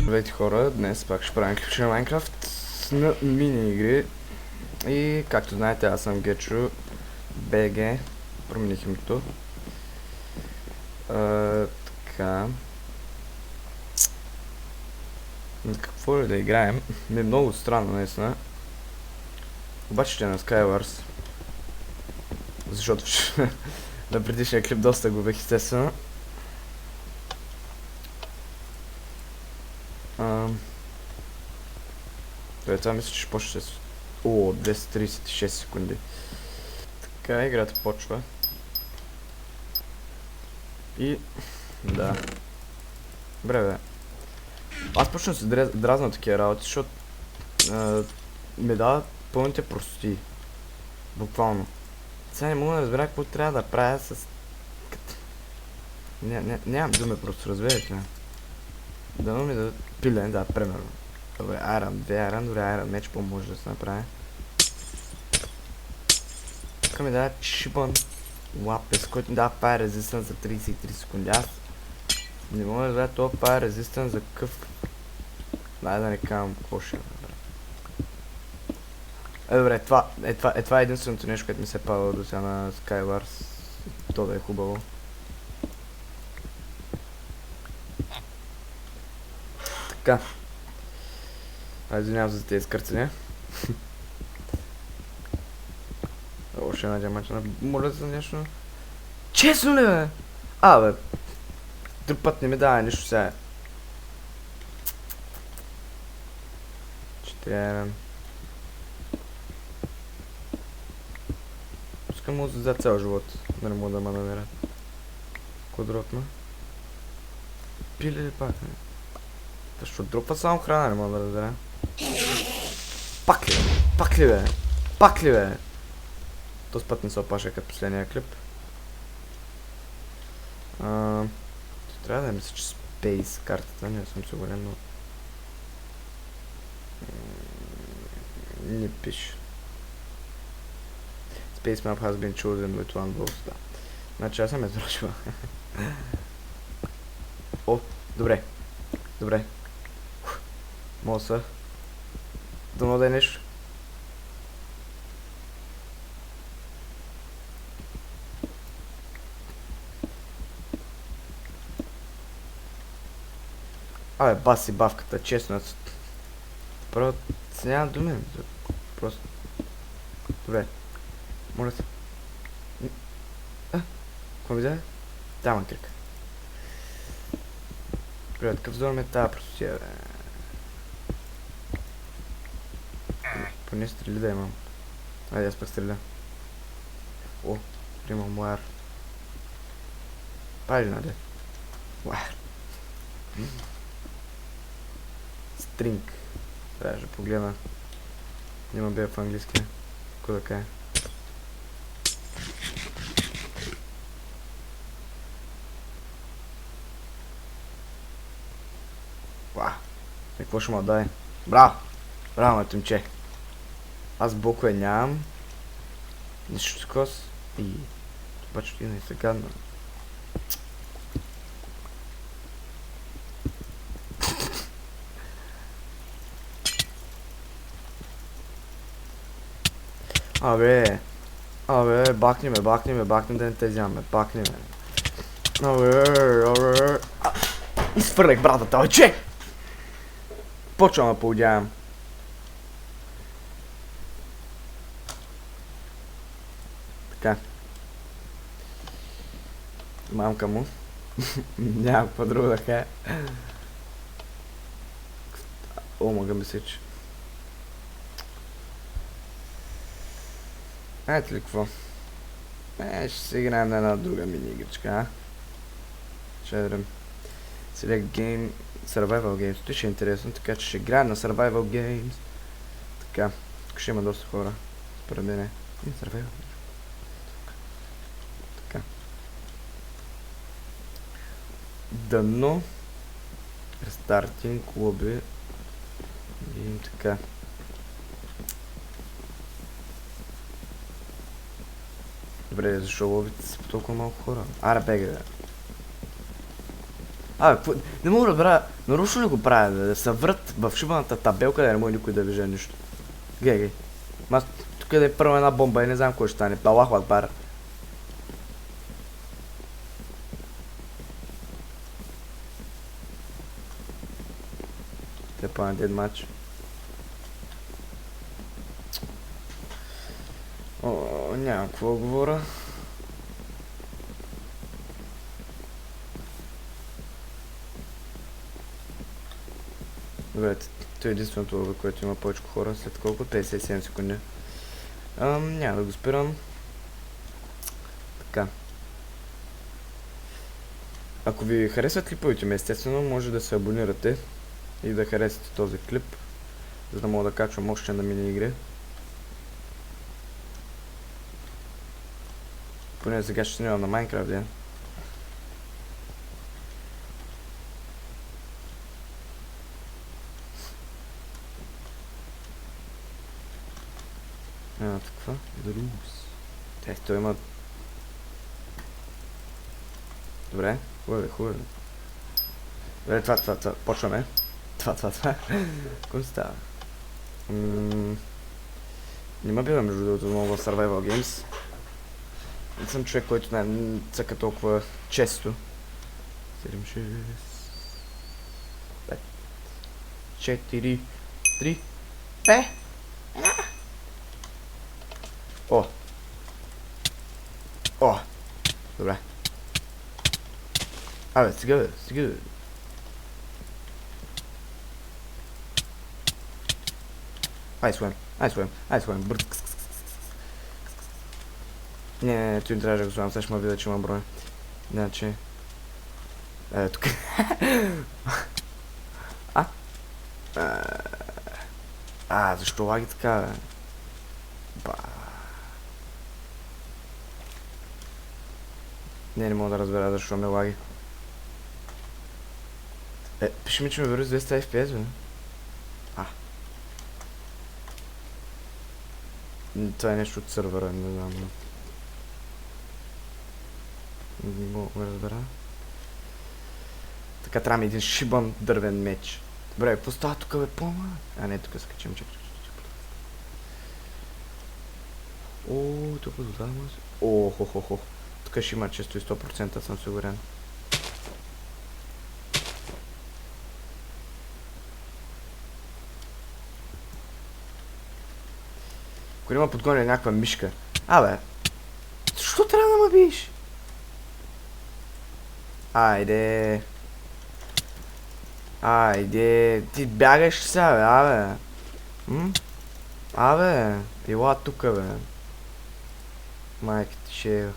Здравейте хора, днес пак ще правим клипче на Майнкрафт на мини игри. И както знаете, аз съм Гечо БГ, промених името. Така. Какво ли да играем? Ми е много странно наистина. Обаче ще е на Skywars. Защото на предишния клип доста губех естествено. Това мисля, че ще почне с... О, 236 секунди. Така, играта почва. И... Да. Добре, бе. Аз почвам да се дразна такива работи, защото... ми дават пълните простоти. Буквално. Сега не мога да разбера какво трябва да правя с... Нямам думи просто, разберете ме. Дано ми да... Пилен, да, примерно. Добре, Iron 2 Iron, добре, Iron меч по-може да се направи. Тук ми дава чипън лапес, който ми дава Fire Resistance за 33 секунди. Аз не мога да разбера това Fire Resistance за къв... Дай да не казвам какво ще е. Добре, това е единственото нещо, което ми се е падало до сега на Skywars. То да е хубаво. Така. Извинявам за тези скърцания. Още една диамантина. Моля за нещо. Честно ли бе? Бе. Друг път не ми дава нищо сега. 4. Пускам му за цял живот. Да не мога да ме намеря. Квадратно. Пили ли пак? Защо дропва само храна, не мога да разбера. Пак ли? Пак ли бе? Пак ли бе? Този път не се опаша като последния клип. Трябва да мисля, че Space картата, не съм сигурен, но... Не пише. Space map has been chosen with one vote, да. Значи аз съм я зрочила. О, добре. Добре. Мога са. Дано да е нещо. Баси бавката, честно. Просто нямам думи. Просто. Добре. Моля се. Какво ми даде? Там крик. Добре, такъв зор ме тази простотия, бе. Поне стрели да имам. Айде, аз пък стреля. О, имам лайер. Пали, наде. Лайер. Стринг. Трябва да погледна. Няма бе в английски. Какво да кажа? Какво ще му дай? Браво! Браво, матимче! Аз блокове нямам. Нищо такова. И... Обаче ти не се гадна. Абе, бакни ме да не те вземаме, бакни ме. Изфърлях братата, оче! Почвам да поудявам. Така. Мамка му. Нямам какво друго да кажа. О, мога ми сече. Знаете ли какво? Ще си играем на една друга мини игричка, а? Ще дадем. Select Game, Survival Games. Това ще е интересно, така че ще играем на Survival Games. Така, тук ще има доста хора. Според мен Survival. Така. Дано. Рестартинг, клуби. И така. Добре, защо ловите си по толкова малко хора? Аре, бега, да. Не мога да разбера, нарочно ли го правя, да се врат в шибаната табелка, да не може никой да вижда нищо. Гледай. Аз тук да е първа една бомба и не знам кой ще стане. Аллаху акбар. Те па на дед матч. Няма какво говоря. Добре, това е единственото лово, което има повече хора. След колко? 57 секунди. Няма да го спирам. Така. Ако ви харесват клиповете ми, естествено, може да се абонирате и да харесате този клип, за да мога да качвам още на мини игри. Поне сега ще снимам на Майнкрафт, да. Таква. Друс. Той има... Добре, хубаво. Добре, това. Почваме. Това. Какво става? Не ме бива между другото много в Survival Games. Не съм човек, който не цъка толкова често. 7, 6, 5, 4, 3, 2, 1. О! Добре. Стига. Ай, своем. Бърт. Не, той не трябваше да го слагам, сега ще ме видя, че има броя. Иначе... тук. Защо лаги така, бе? Не мога да разбера защо ме лаги. Пиши ми, че ме върви с 200 FPS, бе. Това е нещо от сървъра, не знам. Не мога да разбера. Така трябва ми един шибан дървен меч. Добре, какво става тук, бе, по-ма? Не, тук скачим, чакай. Тук вода може. Хо. Тук ще има често и 100%, съм сигурен. Ако има подгоня някаква мишка. Защо трябва да ме биеш? Айде, ти бягаш сега, бе, ела тука, бе. Майка ти шея.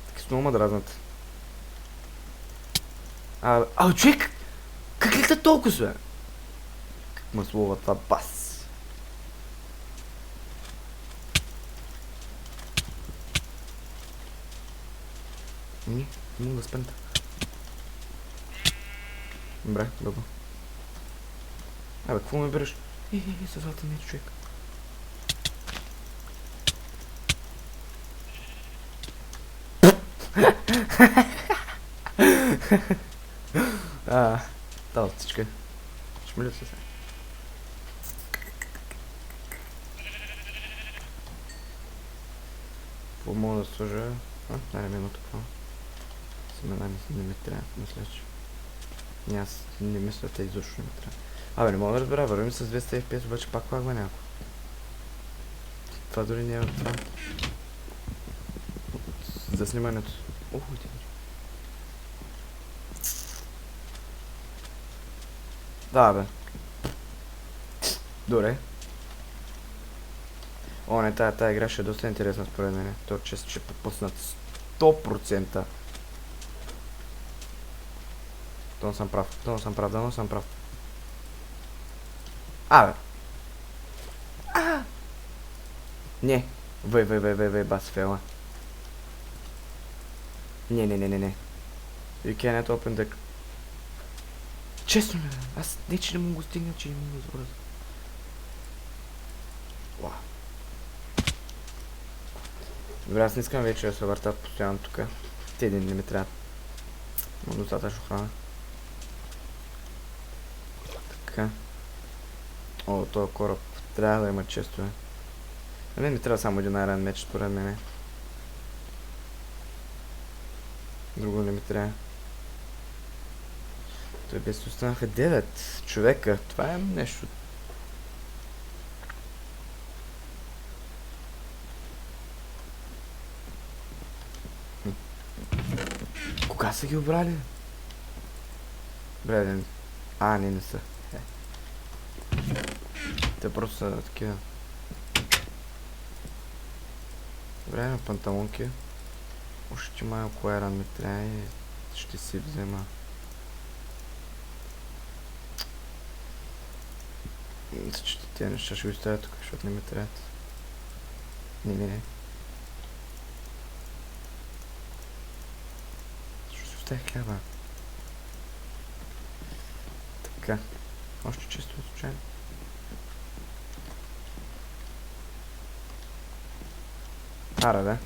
Таки с много ме дразнат. Човек! Как лета толкова, бе? Как ме слова това бас? Не мога да спринта. Добре, добро. Какво ме береш? Съзвата ми е човек. Талцичка. Шмилю се сега. Какво мога да сложа? Най-ременно такова. Семена не ми трябва, мисля, че... Аз не мисля, те изобщо не ми трябва. Не мога да разбера, вървим с 200 FPS, обаче пак лагва някой. Това дори не е това. За снимането. Да, бе. Добре. Не, тая игра ще е доста интересна според мен. То често ще попуснат 100%. Дано съм прав. Не. Вай, бас фела. Не. You cannot open the... Честно, аз не че не мога го стигна, че не мога го забърза. Добре, аз не искам вече да се въртат постоянно тук. Те един не ми трябва. Но достатъчно храна. Така. О, този кораб трябва да има често, е. На мен ми трябва само един айрон меч, според мене. Друго не ми трябва. Той без останаха 9 човека. Това е нещо. Кога са ги обрали? Добре, не са. Те просто са такива. Добре, на панталонки. Още малко айрон ми трябва и ще си взема. Мисля, че тези неща ще го оставя тук, защото не ми трябват. Не. Ще си оставя хляба. Така. Още чисто случайно. Ара, да.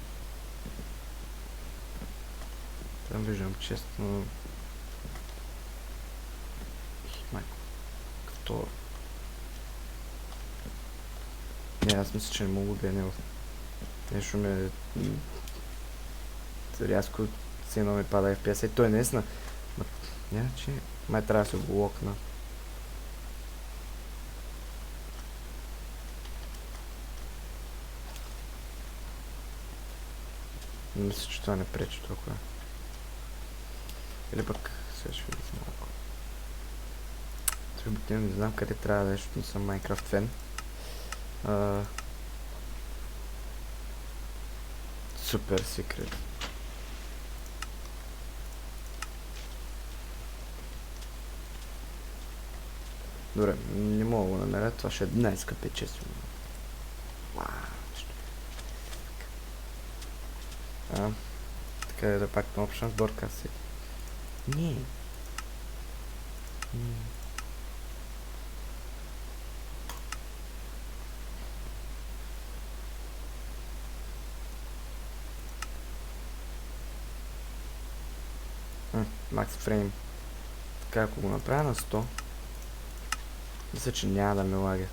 Там виждам честно. Майко. Второ. Не, аз мисля, че не мога да не. Нещо ме... Рязко цено ми пада FPS. Той наистина. Няма, че... Май трябва да се го локна. Не мисля, че това не пречи толкова. Или пък сега ще видим малко. Това обикновено не знам къде трябва да е, защото не съм Minecraft фен. Супер секрет. Добре, не мога да го намеря, това ще е най-скъпи, честно. Така е да пак на Options Broadcast. Не. Max Frame. Така, ако го направя на 100, мисля, че няма да ме лагя.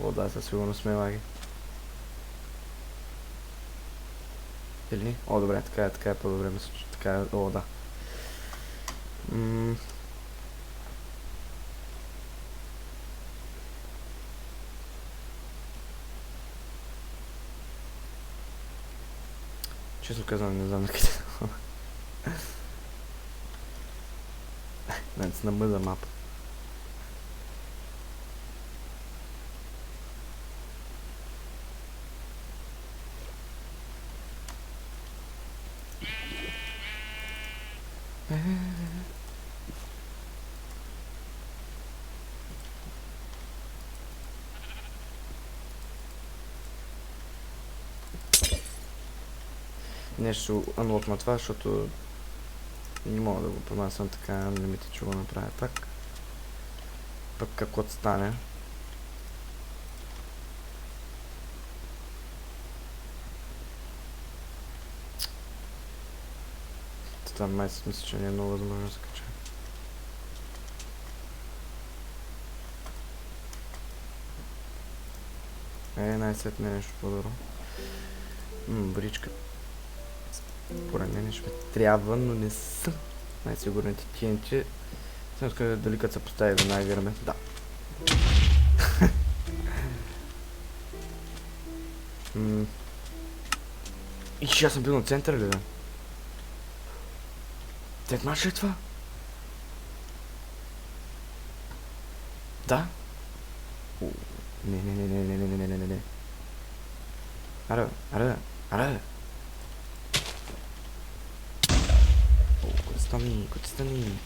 О, да, със сигурност ме лаги. Или? О, добре, така е по-добре, мисля, че така е. О, да. Честно казвам, не знам на къде. That's на мъда мапа. Нещо unlock на това, защото не мога да го понасям така, не мисля, че го направя пак. Пък какво стане? Това май си мисля, че не е много възможно да се кача. Най-сетне нещо по-добро. Бричка. Поред мен ще ми трябва, но не съм най-сигурните TNT. Съм искал дали като се постави веднага гърме. Да. И че аз съм бил на центъра ли, да? Тет мач ли това? Да? Не. Аре. Куда стани?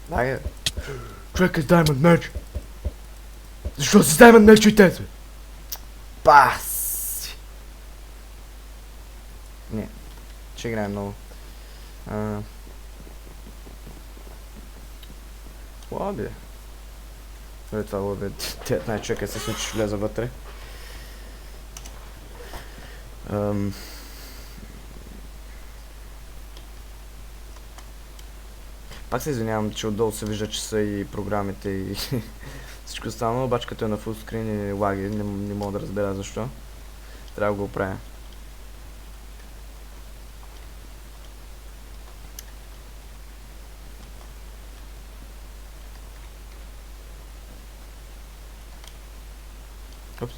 Дай. Човек е с Diamond Match. Защо си с Diamond Match и тези? Бас! Не. Ще играем много. Лоби. Добре, това лъбе 19 човека се случи, влеза вътре. Пак се извинявам, че отдолу се вижда часа и програмите и всичко останало, обаче като е на фулскрин и лаги, не мога да разбера защо. Трябва да го оправя. Опс.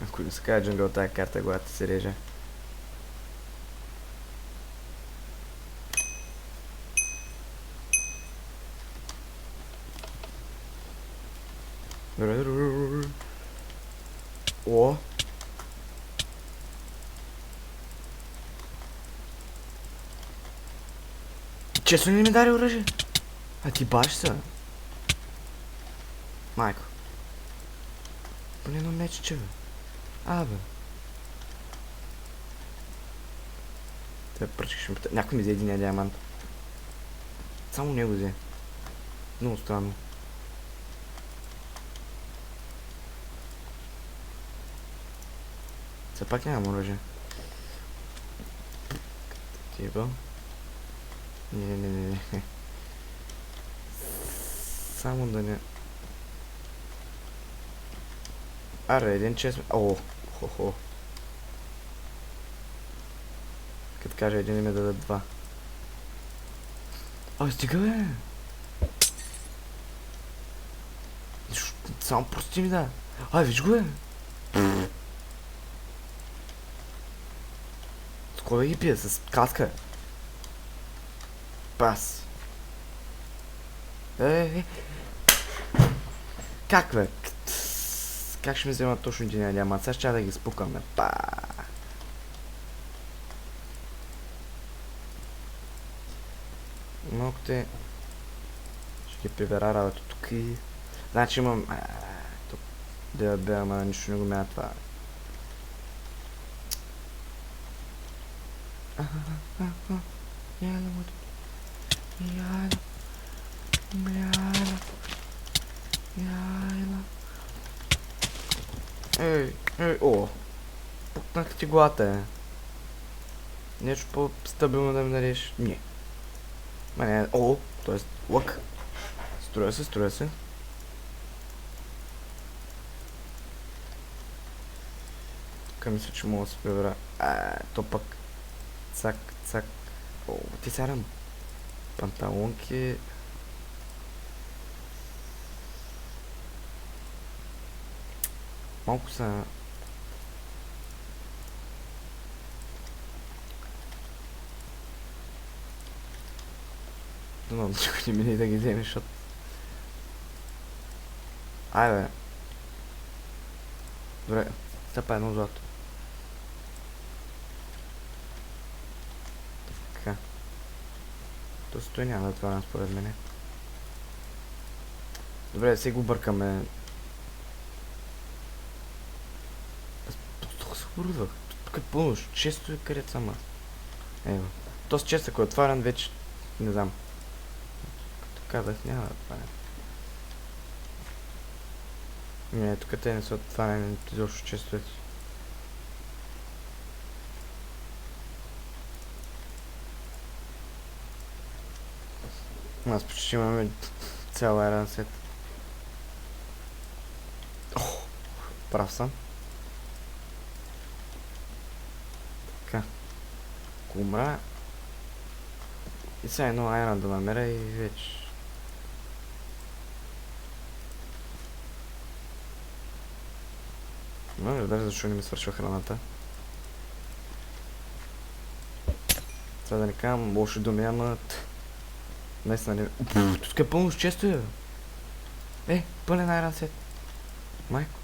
Ако не се каже джунгъл, тая карта главата се реже. О! Често не ми даде оръжие? А ти баш са? Майко. Поне едно мечче, бе. Абе. Те пръчкаш ми. Някой ми взе един диамант. Само него взе. Много странно. Все пак нямам оръжие. Тиба. Не. Само да не... Аре, един чест... О, хо-хо. Като кажа един и ме даде два. Ай, стига, бе! Само прости ми, да. Ай, виж го, бе! С кой да ги пия? С каска? Пас. Как, бе? Как ще ми взема точно един диамант? Сега ще да ги спукаме. Па. Малко те... Ще ги прибера работа тук и... Значи имам... Тук... Да бе, ама нищо не го мя това. Яла, моето. Яла. Ей, о! Пукнах ти главата, е. Нещо по-стабилно да ми дадеш? Не. Не, о, т.е. лък. Строя се. Тук мисля, че мога да се прибера. То пък. Цак. О, ти сега панталонки. Малко са... Думам, че не мине да ги вземеш, защото... Айде, бе. Добре, стъпа едно злато. Така. То стои няма да отварям според мене. Добре, сега го бъркаме. Тук се урудвах. Тук е пълно. Често е където съм аз. Ево. То с чест, ако е отварен, вече не знам. Като казах, няма да отварям. Не, тук те не са отварени изобщо често вече. Аз почти имаме цял айран сет. Прав съм. Така. Ако умра... И сега едно айран да намеря и вече... Но не разбира защо не ми свършва храната. Сега да не казвам лоши думи, ама... Наистина не... Тук е пълно с често, е! Пълен айран сет. Майко.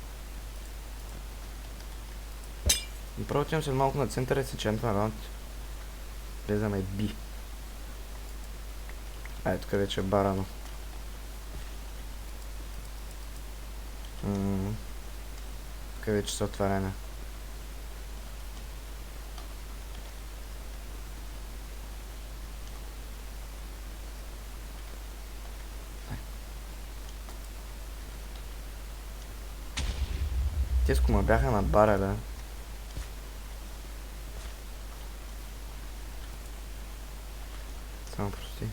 Направо отивам след малко на центъра и се чентва раунд. Влезаме би. Тук вече е барано. Тук вече се отваряме. Теско ма бяха на бара, да. Само прости.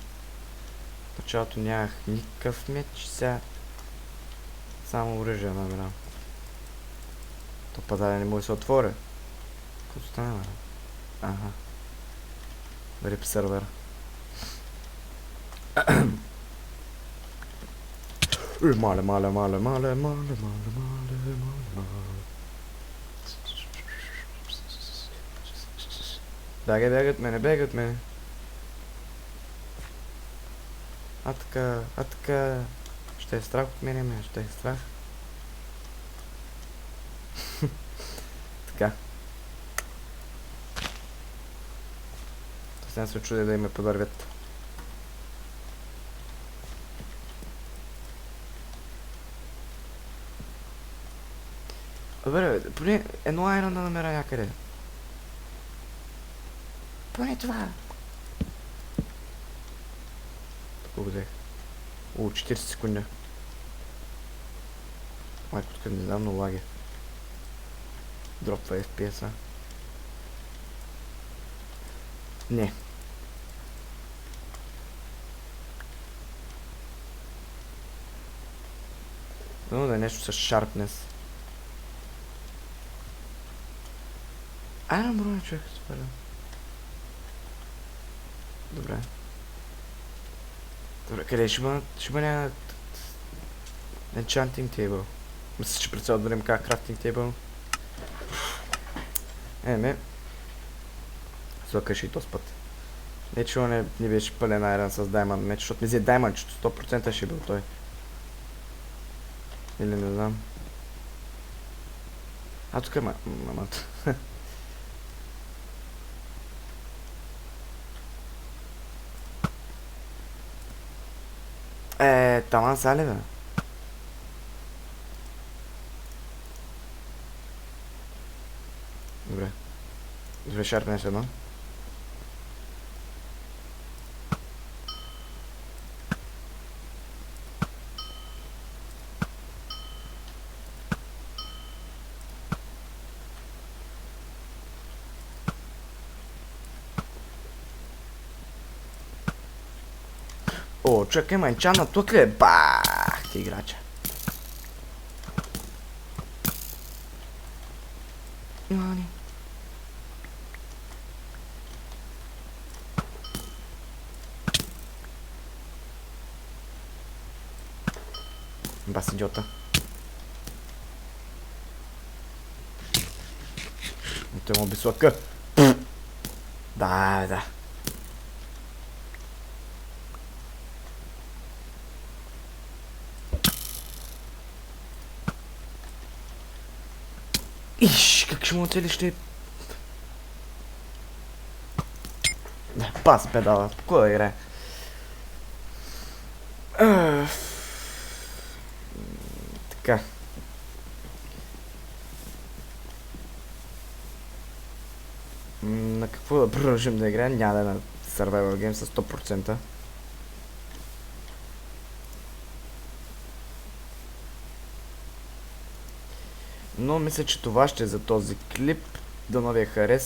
В началото нямах никакъв меч, сега само оръжие набирам. То падали не може да се отворя. Какво стане, бе? Ага. Рип сервер. Мале. Бягай от мене. А така. Ще е страх от мене, ще е страх. Така. Сега се чудя да им подървят. Добре, поне едно айрон да намеря някъде. Поне това. Тук го взех. 40 секунди. Майко, тук не знам, но лаги. Дропва FPS-а. Не. Но да е нещо с sharpness. Айрон броня, човек, супер. Добре. Добре, къде ще има някакъв enchanting table? Мисля, че пред цяло да видим как crafting table. Слъкаш и този път. Не, че не беше пълен айрон с Diamond меч, защото ми взе Diamond, че 100% ще бил той. Или не знам. А тук е мамата. Таман са ли, бе? Добре, шарпнеш едно. О, чакай, манчана, тук ли е? Бах, ти играча. Мани. Бас идиота. Той му бислака. Да. Иш, как ще му оцели ще... Да, пас педала, кой да играе? Така. На какво да продължим да играем? Няма да е на Survival Game с 100%. Но мисля, че това ще е за този клип. Дано ви е хареса.